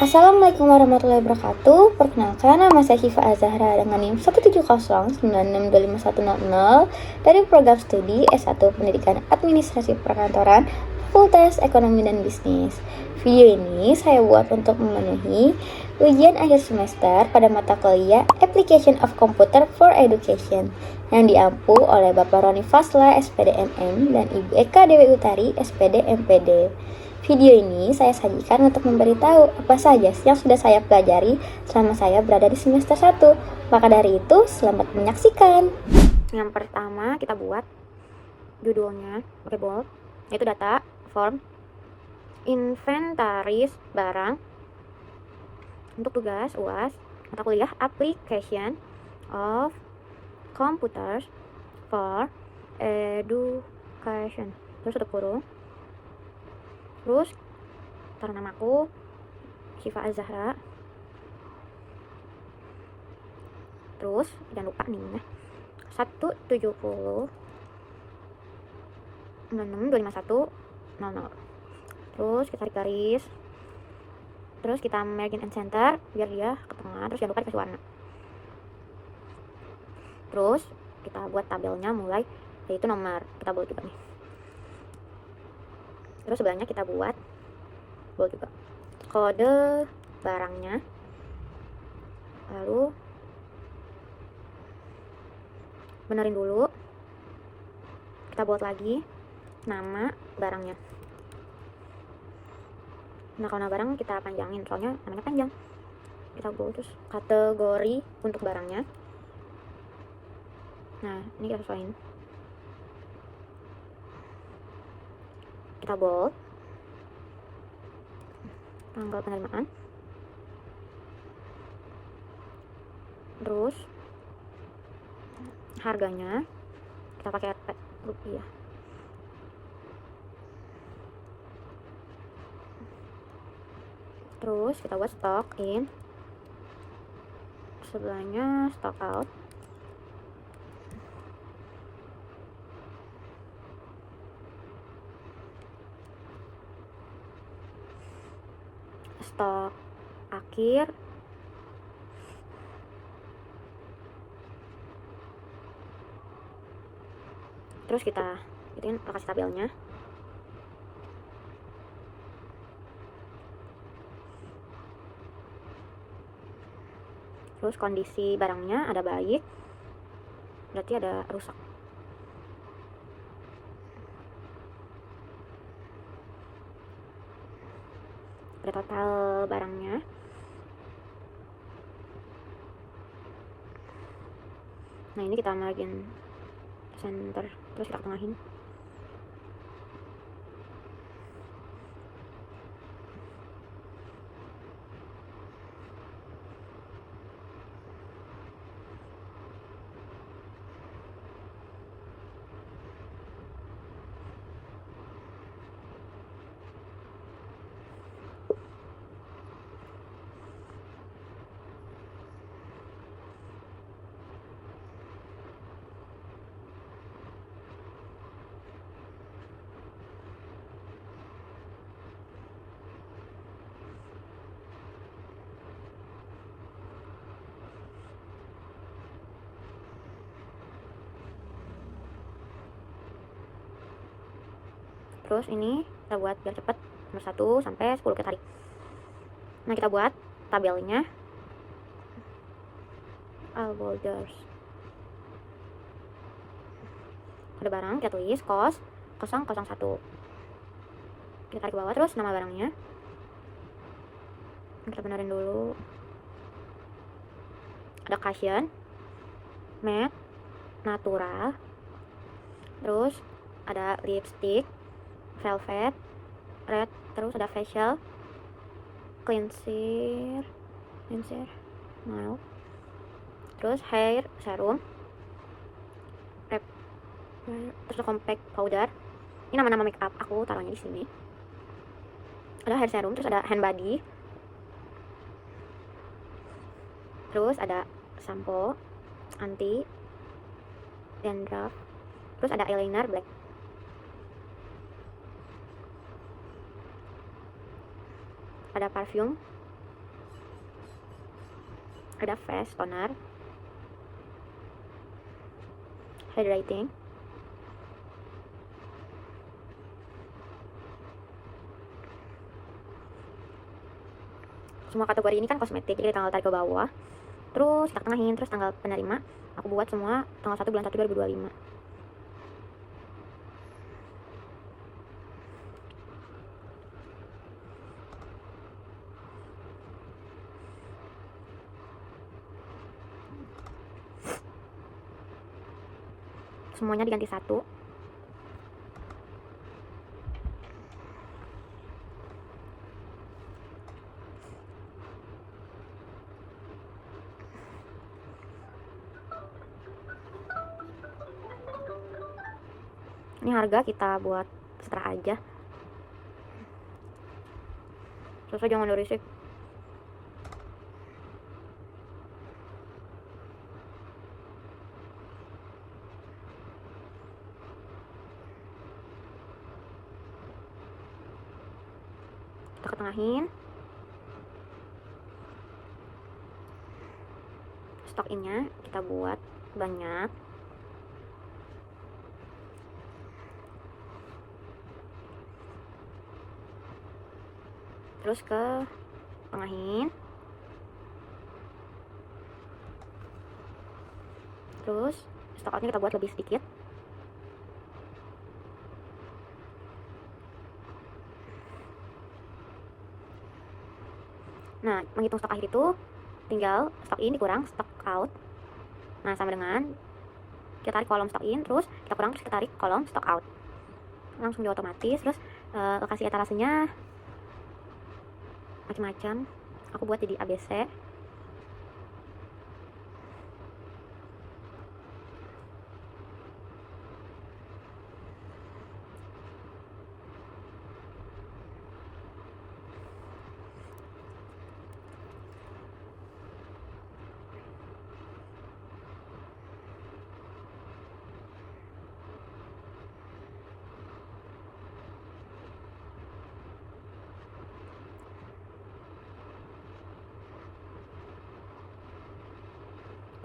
Assalamualaikum warahmatullahi wabarakatuh. Perkenalkan, nama saya Syifa Azahra dengan NIM 17096625100 dari program studi S1 Pendidikan Administrasi Perkantoran Fakultas Ekonomi dan Bisnis. Video ini saya buat untuk memenuhi ujian akhir semester pada mata kuliah Application of Computer for Education yang diampu oleh Bapak Roni Fasla, SPD MM, dan Ibu Eka Dewi Utari, SPD MPD. Video ini saya sajikan untuk memberitahu apa saja yang sudah saya pelajari selama saya berada di semester 1. Maka dari itu, selamat menyaksikan. Yang pertama, kita buat judulnya pakai bold, yaitu data, form, inventaris barang. Untuk tugas UAS, mata kuliah Application of Computers for Education. Terus tutup kurung. Terus taruh namaku Syifa Azahra. Terus jangan lupa nih ya, 170 25100. Terus kita tarik garis, terus kita margin and center biar dia ke tengah. Terus jangan lupa dikasih warna. Terus kita buat tabelnya mulai, yaitu nomor kita buat juga nih. Terus sebelahnya kita buat bold juga kode barangnya. Lalu benerin dulu, kita buat lagi nama barangnya. Nah, kalau nama barang kita panjangin soalnya namanya panjang. Kita buat terus kategori untuk barangnya. Nah, ini kita sesuaiin. Kita bold tanggal penerimaan, terus harganya kita pakai rupiah. Terus kita buat stock in, sebelahnya stock out. Stok akhir, terus kita ituin lokasi tabelnya. Terus kondisi barangnya ada baik, berarti ada rusak. Ada total barangnya. Nah, ini kita margin center, terus kita tengahin. Terus ini kita buat biar cepet, nomor 1 sampai 10 kita tarik. Nah, kita buat tabelnya all boulders. Ada barang, kita tulis kos 001. Kita tarik ke bawah, terus nama barangnya kita benerin dulu. Ada cushion, matte, natural, terus ada lipstick, velvet, red, terus ada facial, cleanser, mild, terus hair serum, terus compact powder. Ini nama-nama make up, aku taruhnya di sini. Ada hair serum, terus ada hand body, terus ada shampoo anti dandruff, terus ada eyeliner black. Ada parfum ada face toner, hydrating, semua kategori ini kan kosmetik, jadi tanggal tarik ke bawah, terus kita tengahin, terus tanggal penerima aku buat semua tanggal 1 bulan 1 2025. Semuanya diganti satu. Ini harga kita buat seterah aja. Susah jangan berisik. Kita ketengahin. Stok innya kita buat banyak. Terus ke tengahin. Terus stok outnya kita buat lebih sedikit. Nah, menghitung stok akhir itu tinggal stok in dikurang stok out. Nah, sama dengan kita tarik kolom stok in, terus kita kurang, terus kita tarik kolom stok out. Langsung di otomatis. Terus lokasi etalasenya macam-macam. Aku buat jadi ABC.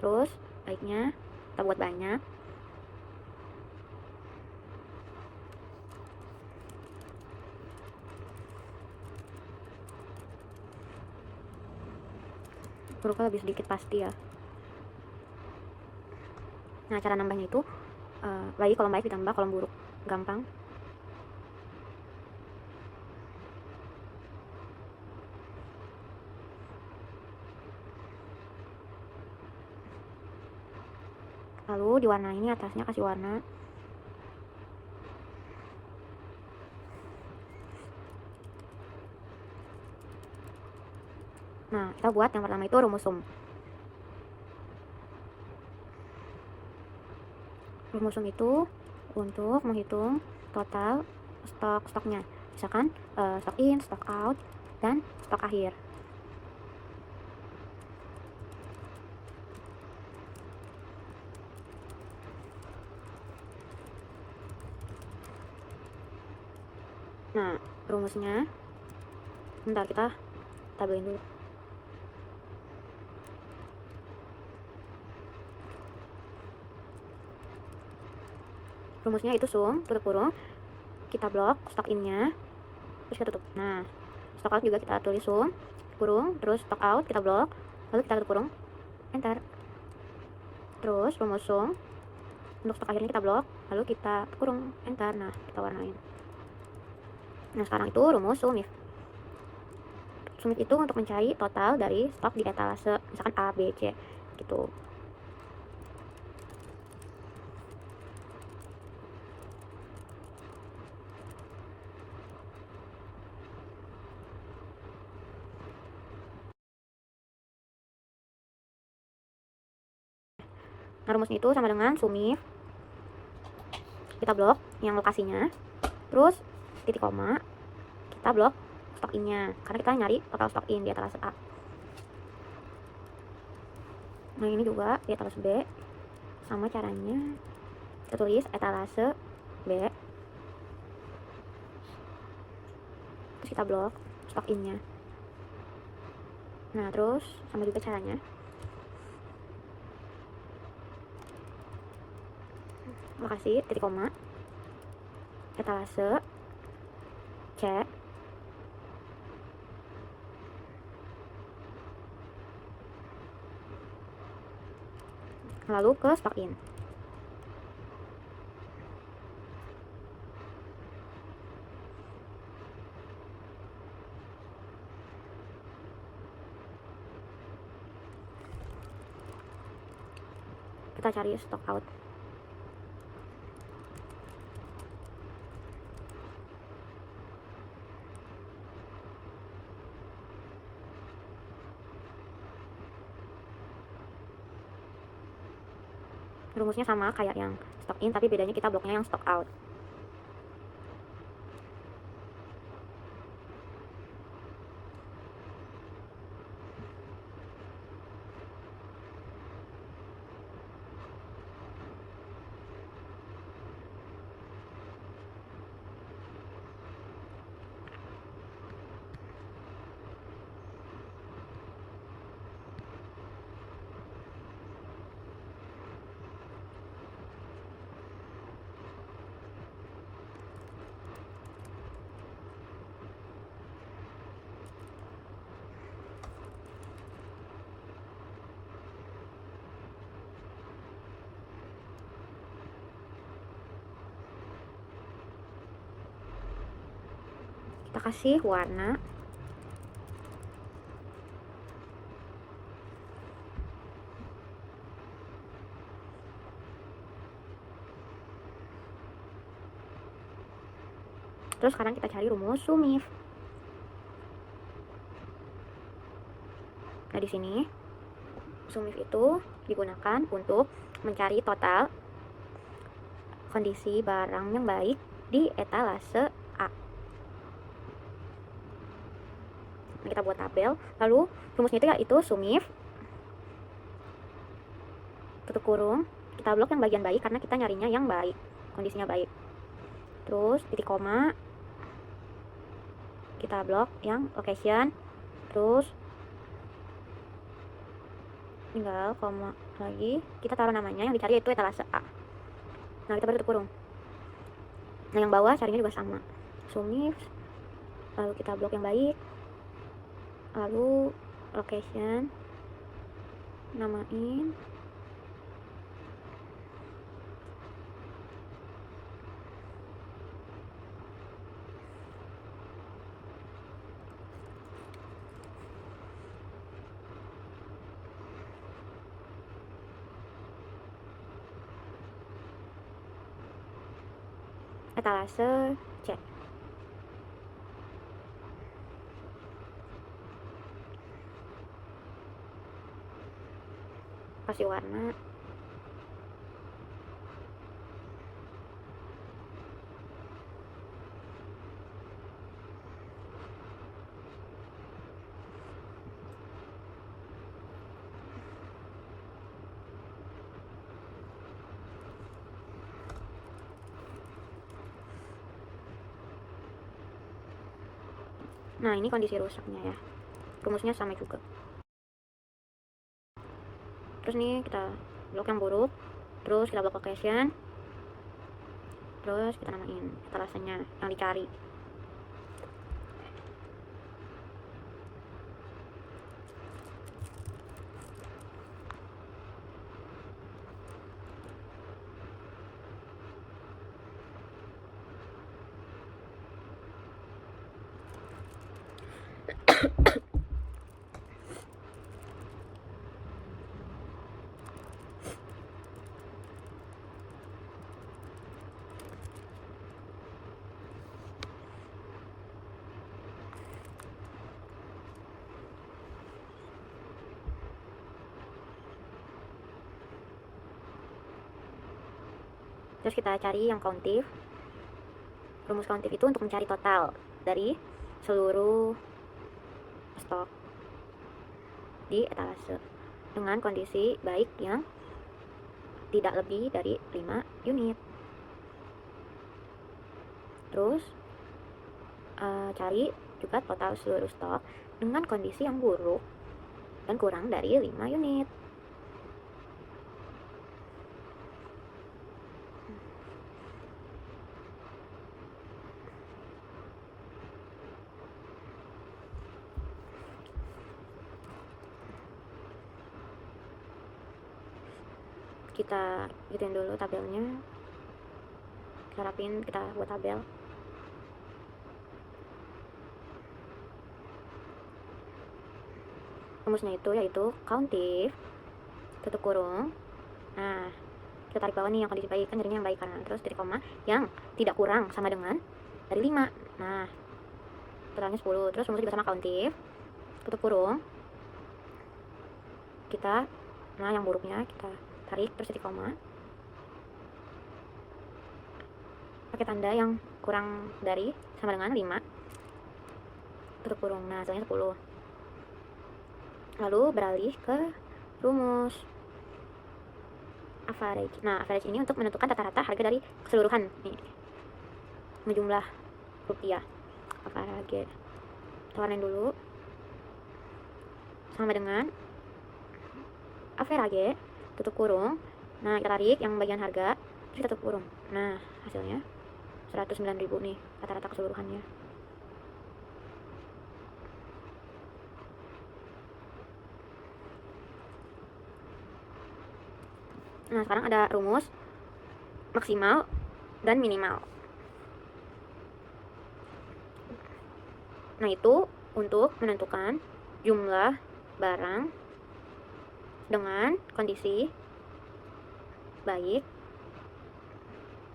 Terus baiknya kita buat banyak. Buruknya lebih sedikit pasti ya. Nah, cara nambahnya itu lagi kolom baik ditambah kolom buruk, gampang. Lalu diwarnai, ini atasnya kasih warna. Nah, kita buat yang pertama itu rumus sum. Rumus sum itu untuk menghitung total stoknya. Misalkan stok in, stok out, dan stok akhir. Nah, rumusnya bentar kita tabelin dulu. Rumusnya itu sum, tutup kurung, kita blok stok innya, terus kita tutup. Nah, stok out juga kita tulis sum, kurung, terus stok out kita blok, lalu kita tutup kurung, enter. Terus rumus sum untuk stok akhirnya kita blok, lalu kita kurung, enter. Nah, kita warnain. Nah, sekarang itu rumus sumif. Sumif itu untuk mencari total dari stok di etalase, misalkan A, B, C gitu. Nah, rumusnya itu sama dengan sumif, kita blok yang lokasinya, terus titik koma, kita blok stok innya, karena kita nyari total stok in di etalase A. Nah, ini juga di etalase B, sama caranya, kita tulis etalase B, terus kita blok stok innya. Nah, terus sama juga caranya, lokasi titik koma, etalase, cek, lalu ke stock in. Kita cari stock out. Rumusnya sama kayak yang stock in, tapi bedanya kita bloknya yang stock out. Kita kasih warna. Terus sekarang kita cari rumus SUMIF. Nah, di sini SUMIF itu digunakan untuk mencari total kondisi barang yang baik di etalase A. Nah, kita buat tabel. Lalu rumusnya itu yaitu SUMIF tutup kurung, kita blok yang bagian baik karena kita nyarinya yang baik, kondisinya baik. Terus titik koma, kita blok yang location. Terus tinggal koma lagi, kita taruh namanya yang dicari yaitu etalase A. Nah, kita baru tutup kurung. Nah, yang bawah carinya juga sama, SUMIF, lalu kita blok yang baik, lalu location, namain, etalase C. Kasih warna. Nah, ini kondisi rusaknya ya. Rumusnya sama juga. Terus nih kita blok yang buruk. Terus kita blok location. Terus kita namain etalasenya yang dicari. Terus kita cari yang countif. Rumus countif itu untuk mencari total dari seluruh stok di etalase dengan kondisi baik yang tidak lebih dari 5 unit. Terus cari juga total seluruh stok dengan kondisi yang buruk dan kurang dari 5 unit. kita gituin dulu tabelnya, kita rapin, kita buat tabel. Rumusnya itu yaitu countif tutup kurung. Nah, kita tarik bawah nih yang kondisi baik, kan jadinya yang baik karena terus titik koma yang tidak kurang sama dengan dari 5. Nah, totalnya 10. Terus rumusnya juga sama countif tutup kurung. Nah yang buruknya kita tarik terus titik koma. Pakai tanda yang kurang dari sama dengan 5. Tutup kurung. Nah, hasilnya 10. Lalu beralih ke rumus average. Nah, average ini untuk menentukan rata-rata harga dari keseluruhan nih, jumlah rupiah. Average kita warnain dulu sama dengan average tutup kurung. Nah, kita tarik yang bagian harga terus tutup kurung. Nah, hasilnya 109.000 nih rata-rata keseluruhannya. Nah, sekarang ada rumus maksimal dan minimal. Nah, itu untuk menentukan jumlah barang dengan kondisi baik,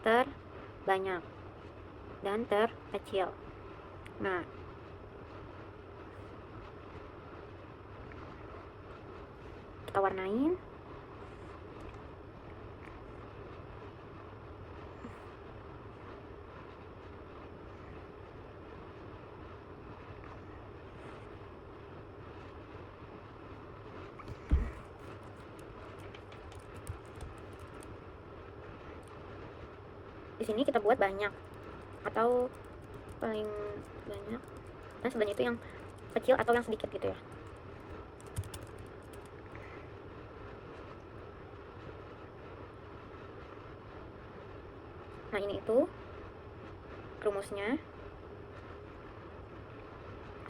terbanyak, dan terkecil. Nah, kita warnain. Di sini kita buat banyak atau paling banyak, dan sebenarnya itu yang kecil atau yang sedikit gitu ya. Nah, ini itu rumusnya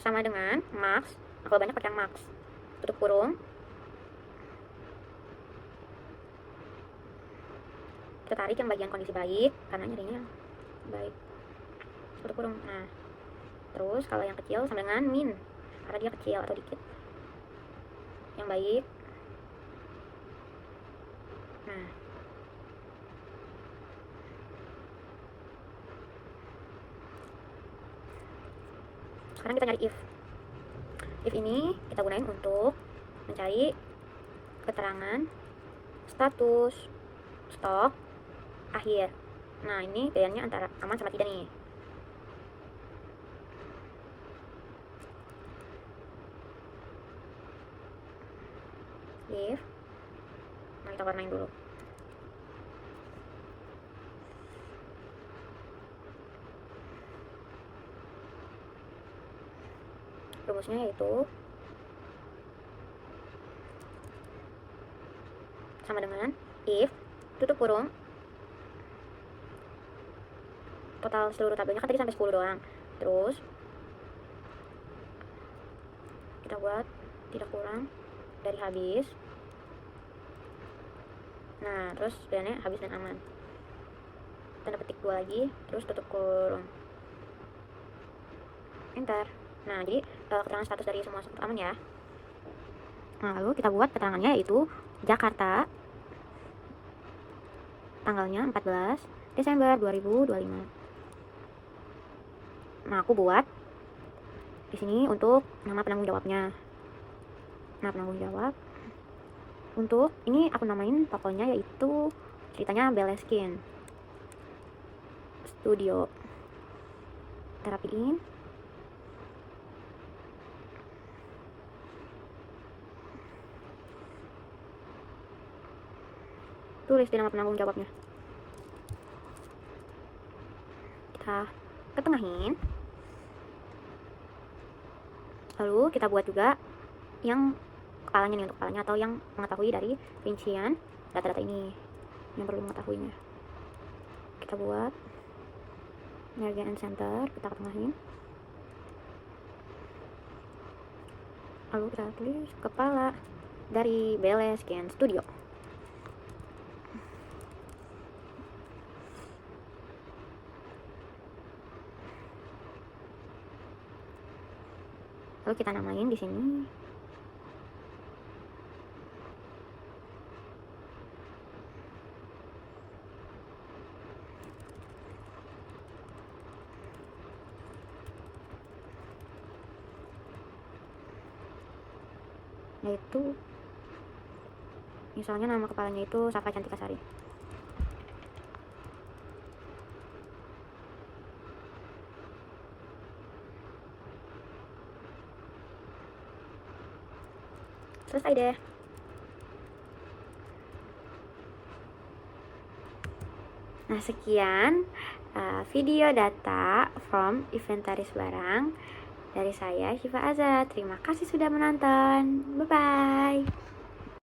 sama dengan max. Nah, kalau banyak pakai yang max, tutup kurung, kita tarik yang bagian kondisi baik karena nyarinya baik, tutup kurung. Nah, terus kalau yang kecil sama dengan min karena dia kecil atau dikit, yang baik. Nah, sekarang kita nyari if ini kita gunain untuk mencari keterangan status stok akhir. Nah, ini pilihannya antara aman sama tidak nih. If, nah kita warnain dulu. Rumusnya yaitu sama dengan if tutup kurung, total seluruh tabelnya kan tadi sampai 10 doang, terus kita buat tidak kurang dari habis. Nah, terus pilihannya habis dan aman, tanda petik 2 lagi, terus tutup kurung, enter. Nah, jadi keterangan status dari semua sektor aman ya. Nah, lalu kita buat keterangannya yaitu Jakarta, tanggalnya 14 Desember 2025. Nah, aku buat di sini untuk nama penanggung jawabnya. Nah, penanggung jawab untuk ini aku namain tokonya yaitu ceritanya Beleskin Studio. Kita rapiin. Tulis di nama penanggung jawabnya. Kita ketengahin. Lalu kita buat juga yang kepalanya nih, untuk kepalanya atau yang mengetahui dari rincian data-data ini yang perlu mengetahuinya. Kita buat Energy and Center, kita ketengahin. Lalu kita tulis kepala dari Beleskin Studio. Lalu kita namain di sini. Yaitu misalnya nama kepalanya itu Saka Cantika Sari. Selesai deh. Nah, sekian video data from inventaris barang dari saya, Syifa Azza. Terima kasih sudah menonton. Bye-bye.